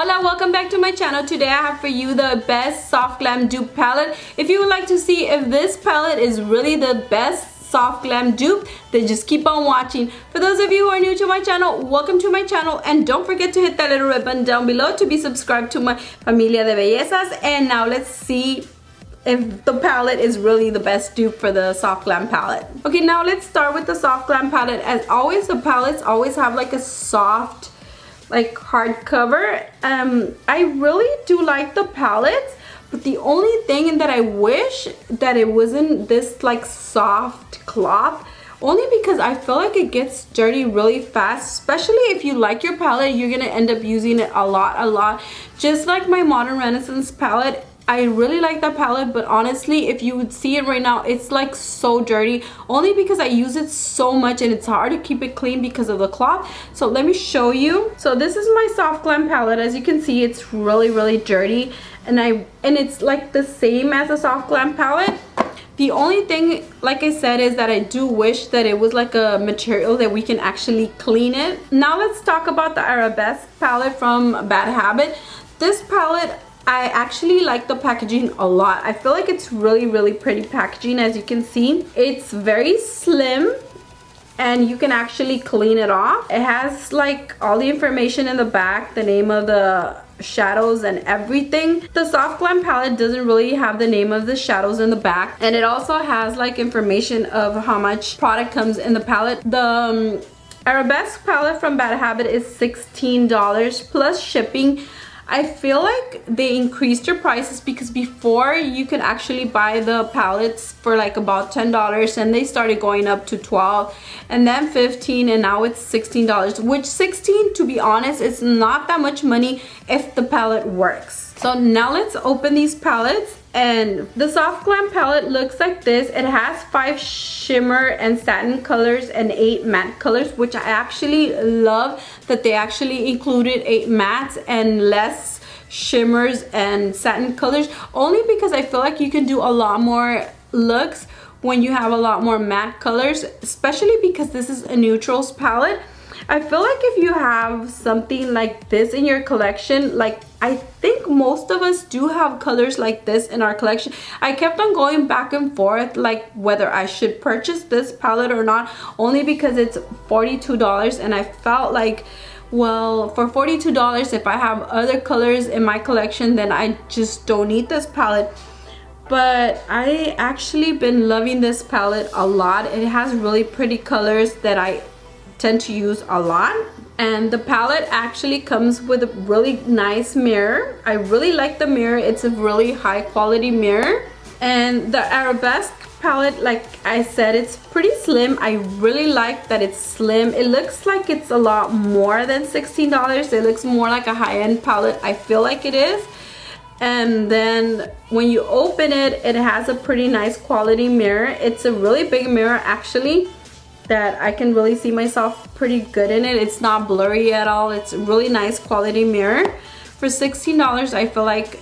Hola, welcome back to my channel. Today I have for you the best soft glam dupe palette. If you would like to see if this palette is really the best soft glam dupe, then just keep on watching. For those of you who are new to my channel, welcome to my channel, and don't forget to hit that little red button down below to be subscribed to my Familia de Bellezas. And now let's see if the palette is really the best dupe for the soft glam palette. Okay, now let's start with the soft glam palette. As always, the palettes always have like a soft, like hard cover. I really do like the palettes, but the only thing that I wish that it wasn't this like soft cloth, only because I feel like it gets dirty really fast. Especially if you like your palette, you're gonna end up using it a lot. Just like my Modern Renaissance palette, I really like that palette, but honestly, if you would see it right now, it's like so dirty, only because I use it so much and it's hard to keep it clean because of the cloth. So let me show you. So this is my soft glam palette. As you can see, it's really dirty, and it's like the same as a soft glam palette. The only thing, like I said, is that I do wish that it was like a material that we can actually clean it. Now let's talk about the Arabesque palette from Bad Habit. This palette, I actually like the packaging a lot. I feel like it's really pretty packaging. As you can see, it's very slim and you can actually clean it off. It has like all the information in the back, the name of the shadows and everything. The soft glam palette doesn't really have the name of the shadows in the back, and it also has like information of how much product comes in the palette. The Arabesque palette from Bad Habit is $16 plus shipping. I feel like they increased their prices because before you could actually buy the palettes for like about $10, and they started going up to $12 and then $15, and now it's $16, which $16, to be honest, is not that much money if the palette works. So now let's open these palettes. And the soft glam palette looks like this. It has 5 shimmer and satin colors and 8 matte colors, which I actually love that they actually included 8 mattes and less shimmers and satin colors, only because I feel like you can do a lot more looks when you have a lot more matte colors, especially because this is a neutrals palette. I feel like if you have something like this in your collection, like I think most of us do have colors like this in our collection. I kept on going back and forth like whether I should purchase this palette or not, only because it's $42, and I felt like, well, for $42, if I have other colors in my collection, then I just don't need this palette. But I actually been loving this palette a lot. It has really pretty colors that I tend to use a lot, and the palette actually comes with a really nice mirror. I really like the mirror. It's a really high quality mirror. And the Arabesque palette, like I said, it's pretty slim. I really like that it's slim. It looks like it's a lot more than $16. It looks more like a high-end palette. I feel like it is. And then when you open it, it has a pretty nice quality mirror. It's a really big mirror actually, that I can really see myself pretty good in it. It's not blurry at all. It's a really nice quality mirror. For $16, I feel like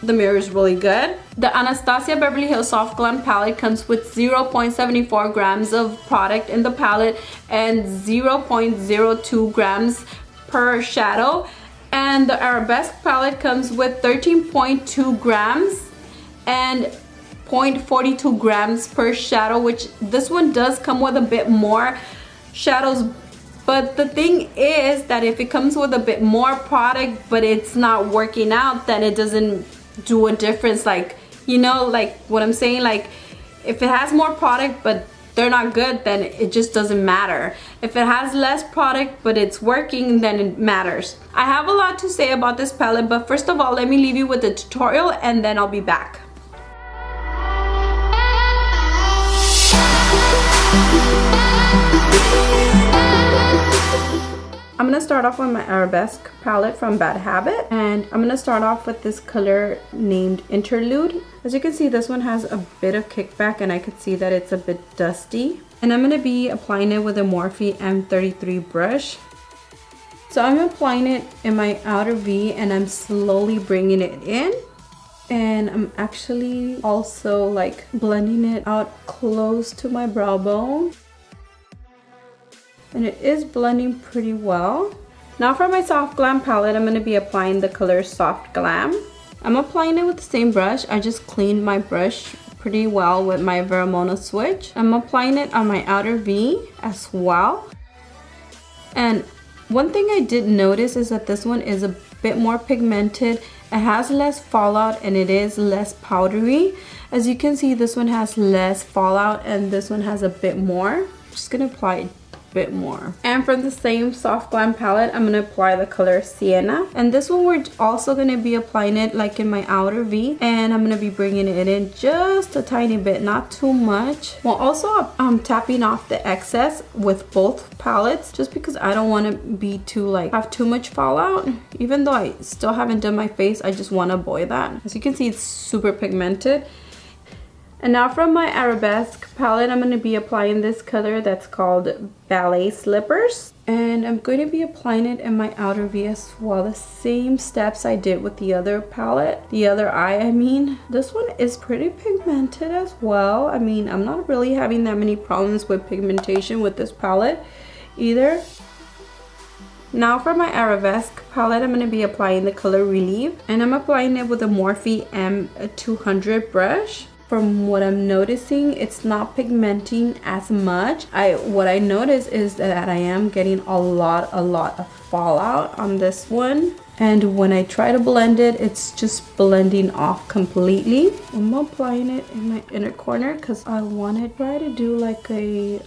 the mirror is really good. The Anastasia Beverly Hills Soft Glam palette comes with 0.74 grams of product in the palette and 0.02 grams per shadow. And the Arabesque palette comes with 13.2 grams and 0.42 grams per shadow, which this one does come with a bit more shadows. But the thing is that if it comes with a bit more product but it's not working out, then it doesn't do a difference. Like, you know, like what I'm saying, like if it has more product but they're not good, then it just doesn't matter. If it has less product but it's working, then it matters. I have a lot to say about this palette, but first of all, let me leave you with the tutorial and then I'll be back. I'm gonna start off with my Arabesque palette from Bad Habit, and I'm gonna start off with this color named Interlude. As you can see, this one has a bit of kickback and I could see that it's a bit dusty. And I'm gonna be applying it with a Morphe M33 brush. So I'm applying it in my outer V and I'm slowly bringing it in. And I'm actually also like blending it out close to my brow bone. And it is blending pretty well. Now for my Soft Glam palette, I'm going to be applying the color Soft Glam. I'm applying it with the same brush. I just cleaned my brush pretty well with my Vermona switch. I'm applying it on my outer V as well. And one thing I did notice is that this one is a bit more pigmented. It has less fallout and it is less powdery. As you can see, this one has less fallout and this one has a bit more. I'm just gonna apply it bit more. And from the same Soft Glam palette, I'm gonna apply the color Sienna, and this one we're also gonna be applying it like in my outer V, and I'm gonna be bringing it in just a tiny bit, not too much, while also tapping off the excess with both palettes, just because I don't want to be too have too much fallout. Even though I still haven't done my face, I just want to avoid that. As you can see, it's super pigmented. And now from my Arabesque palette, I'm going to be applying this color that's called Ballet Slippers. And I'm going to be applying it in my outer V as well. The same steps I did with the other palette. The other eye, I mean. This one is pretty pigmented as well. I mean, I'm not really having that many problems with pigmentation with this palette either. Now for my Arabesque palette, I'm going to be applying the color Relieve. And I'm applying it with a Morphe M200 brush. From what I'm noticing, it's not pigmenting as much. What I notice is that I am getting a lot of fallout on this one. And when I try to blend it, it's just blending off completely. I'm applying it in my inner corner because I want to try to do like a,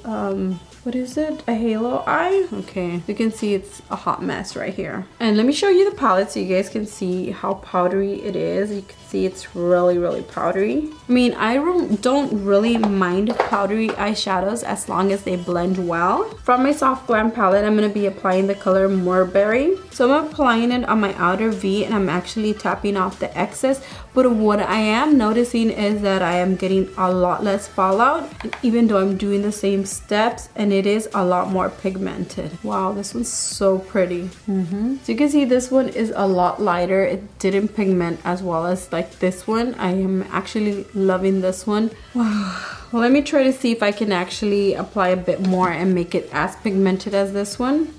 what is it? A halo eye? Okay, you can see it's a hot mess right here. And let me show you the palette so you guys can see how powdery it is. You can see it's really powdery. I mean, I don't really mind powdery eyeshadows as long as they blend well. From my Soft Glam palette, I'm going to be applying the color Mulberry. So I'm applying it on my outer V and I'm actually tapping off the excess. But what I am noticing is that I am getting a lot less fallout, even though I'm doing the same steps, and it is a lot more pigmented. Wow, this one's so pretty. So you can see this one is a lot lighter. It didn't pigment as well as like this one. I am actually loving this one. Wow. Well, let me try to see if I can actually apply a bit more and make it as pigmented as this one.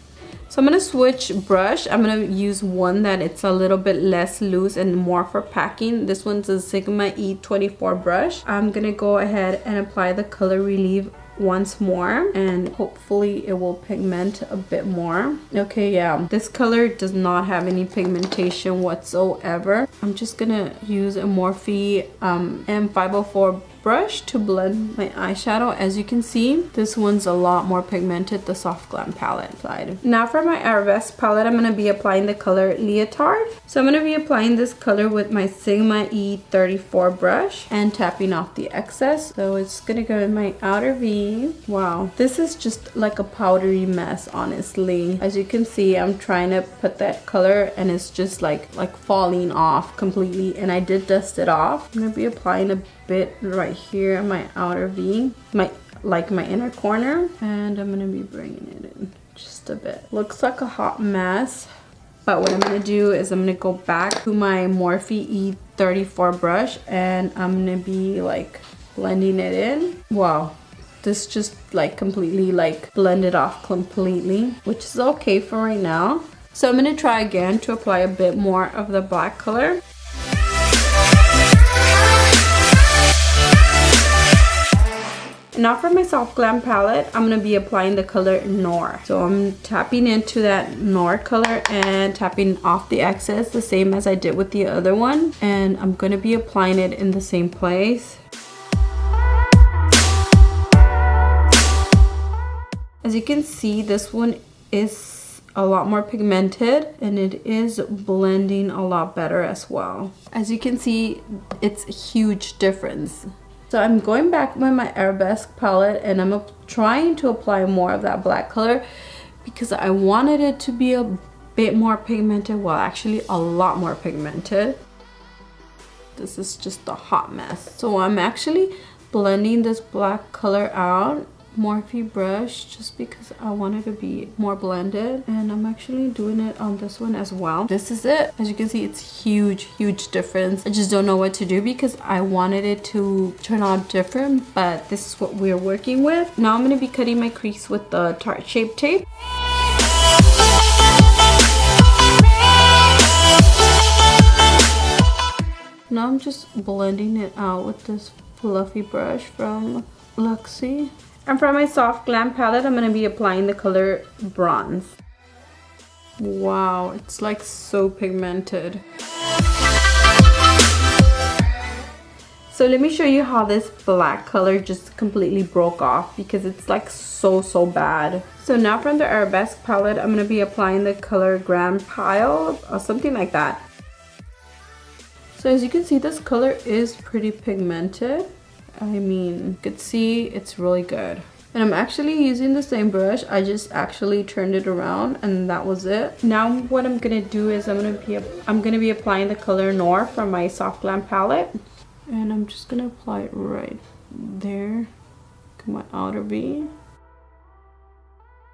So I'm going to switch brush. I'm going to use one that it's a little bit less loose and more for packing. This one's a Sigma E24 brush. I'm going to go ahead and apply the color Relieve once more, and hopefully it will pigment a bit more. Okay, yeah, this color does not have any pigmentation whatsoever. I'm just gonna use a Morphe M504 brush to blend my eyeshadow. As you can see, this one's a lot more pigmented, the Soft Glam palette side. Now for my Arabesque palette, I'm going to be applying the color Leotard. So I'm going to be applying this color with my Sigma E34 brush and tapping off the excess. So it's going to go in my outer V. Wow, this is just like a powdery mess, honestly. As you can see, I'm trying to put that color and it's just like falling off completely, and I did dust it off. I'm going to be applying a bit right here in my outer V, my inner corner, and I'm gonna be bringing it in just a bit. Looks like a hot mess, but what I'm gonna do is I'm gonna go back to my Morphe E34 brush and I'm gonna be like blending it in. Wow, this just like completely like blended off completely, which is okay for right now. So I'm gonna try again to apply a bit more of the black color. Now for my Soft Glam palette, I'm going to be applying the color Noir. So I'm tapping into that Noir color and tapping off the excess, the same as I did with the other one. And I'm going to be applying it in the same place. As you can see, this one is a lot more pigmented and it is blending a lot better as well. As you can see, it's a huge difference. So I'm going back with my Arabesque palette and I'm trying to apply more of that black color because I wanted it to be a bit more pigmented, well actually a lot more pigmented. This is just a hot mess. So I'm actually blending this black color out, Morphe brush, just because I wanted to be more blended, and I'm actually doing it on this one as well. This is it. As you can see, it's huge difference. I just don't know what to do because I wanted it to turn out different, but this is what we're working with. Now I'm going to be cutting my crease with the Tarte Shape Tape. now I'm just blending it out with this fluffy brush from Luxie. And for my soft glam palette, I'm going to be applying the color Bronze. Wow, it's like so pigmented. So let me show you how this black color just completely broke off because it's like so bad. So now from the Arabesque palette, I'm going to be applying the color Grand Pile or something like that. So as you can see, this color is pretty pigmented. I mean, you could see it's really good. And I'm actually using the same brush. I just actually turned it around and that was it. Now what I'm gonna do is I'm gonna be applying the color Noir from my soft glam palette. And I'm just gonna apply it right there. Come on, outer V.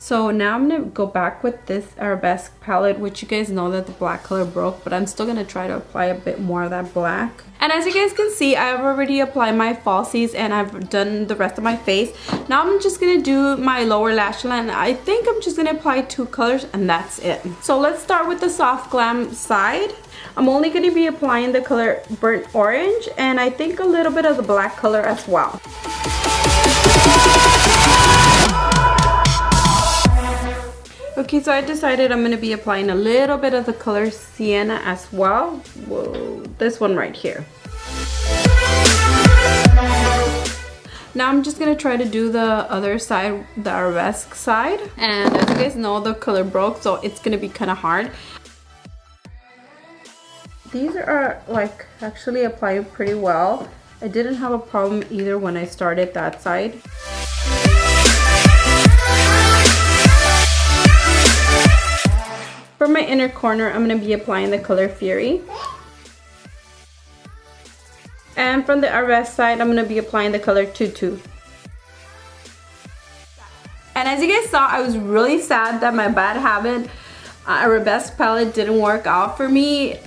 So now I'm gonna go back with this Arabesque palette, which you guys know that the black color broke, but I'm still gonna try to apply a bit more of that black. And as you guys can see, I've already applied my falsies and I've done the rest of my face. Now I'm just gonna do my lower lash line. I think I'm just gonna apply 2 colors and that's it. So let's start with the soft glam side. I'm only gonna be applying the color Burnt Orange and I think a little bit of the black color as well. Okay, so I decided I'm going to be applying a little bit of the color Sienna as well. Whoa, this one right here. Now I'm just going to try to do the other side, the Arabesque side. And as you guys know, the color broke, so it's going to be kind of hard. These are like actually applying pretty well. I didn't have a problem either when I started that side. For my inner corner, I'm going to be applying the color Fury. And from the Arabesque side, I'm going to be applying the color Tutu. And as you guys saw, I was really sad that my Bad Habit Arabesque palette didn't work out for me.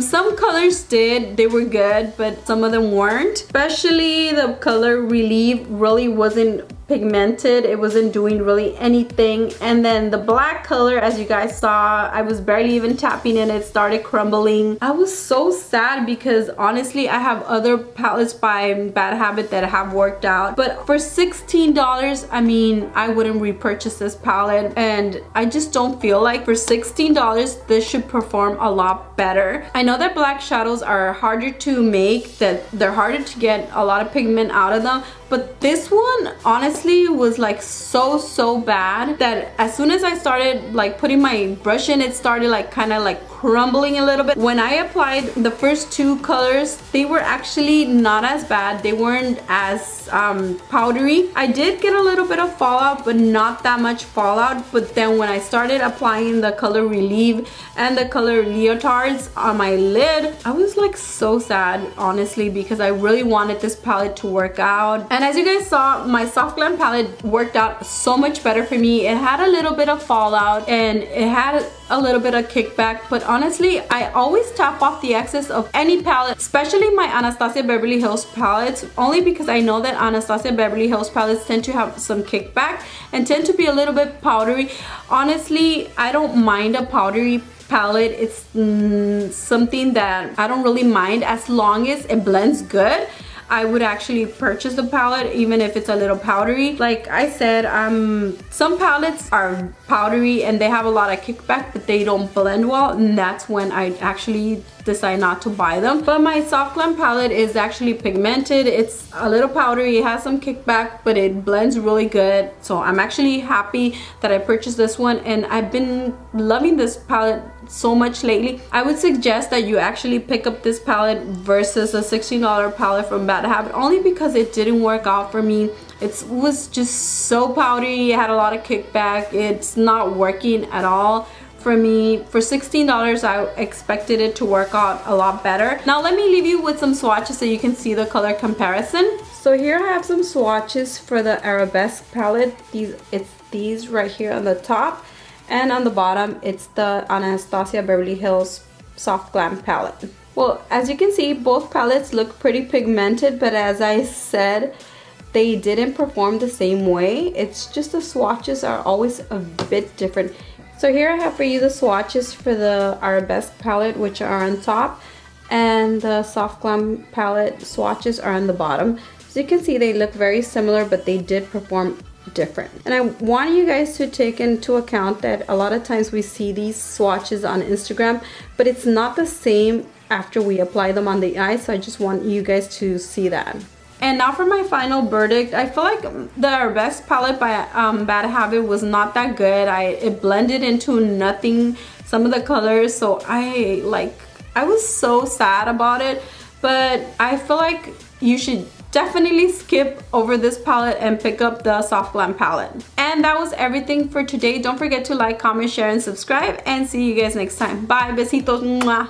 Some colors did, they were good, but some of them weren't. Especially the color Relieve really wasn't pigmented. It wasn't doing really anything. And then the black color, as you guys saw, I was barely even tapping in, it started crumbling. I was so sad because honestly, I have other palettes by Bad Habit that have worked out. But for $16, I mean, I wouldn't repurchase this palette. And I just don't feel like for $16, this should perform a lot better. I know that black shadows are harder to make, that they're harder to get a lot of pigment out of them, but this one honestly was like so bad that as soon as I started like putting my brush in, it started like kind of like crumbling a little bit. When I applied the first 2 colors, they were actually not as bad. They weren't as powdery. I did get a little bit of fallout, but not that much fallout. But then when I started applying the color Relieve and the color Leotards on my lid, I was like so sad honestly because I really wanted this palette to work out. And as you guys saw, my soft glam palette worked out so much better for me. It had a little bit of fallout and it had a little bit of kickback, but honestly, I always tap off the excess of any palette, especially my Anastasia Beverly Hills palettes, only because I know that Anastasia Beverly Hills palettes tend to have some kickback and tend to be a little bit powdery. Honestly, I don't mind a powdery palette. It's something that I don't really mind as long as it blends good. I would actually purchase the palette even if it's a little powdery. Like I said, some palettes are powdery and they have a lot of kickback, but they don't blend well, and that's when I actually decide not to buy them. But my soft glam palette is actually pigmented. It's a little powdery, it has some kickback, but it blends really good. So I'm actually happy that I purchased this one, and I've been loving this palette so much lately. I would suggest that you actually pick up this palette versus a $16 palette from Bad Habit, only because it didn't work out for me. It was just so powdery, it had a lot of kickback. It's not working at all for me. For $16, I expected it to work out a lot better. Now let me leave you with some swatches so you can see the color comparison. So here I have some swatches for the Arabesque palette. It's these right here on the top, and on the bottom it's the Anastasia Beverly Hills Soft Glam palette. Well, as you can see, both palettes look pretty pigmented, but as I said, they didn't perform the same way. It's just the swatches are always a bit different. So here I have for you the swatches for the Arabesque palette, which are on top. and the Soft Glam palette swatches are on the bottom. As you can see, they look very similar, but they did perform different. And I want you guys to take into account that a lot of times we see these swatches on Instagram, but it's not the same after we apply them on the eye, so I just want you guys to see that. And now for my final verdict. I feel like the Arabesque palette by Bad Habit was not that good. It blended into nothing, some of the colors, so I was so sad about it. But I feel like you should definitely skip over this palette and pick up the Soft Glam palette. And that was everything for today. Don't forget to like, comment, share, and subscribe, and see you guys next time. Bye, besitos. Mwah.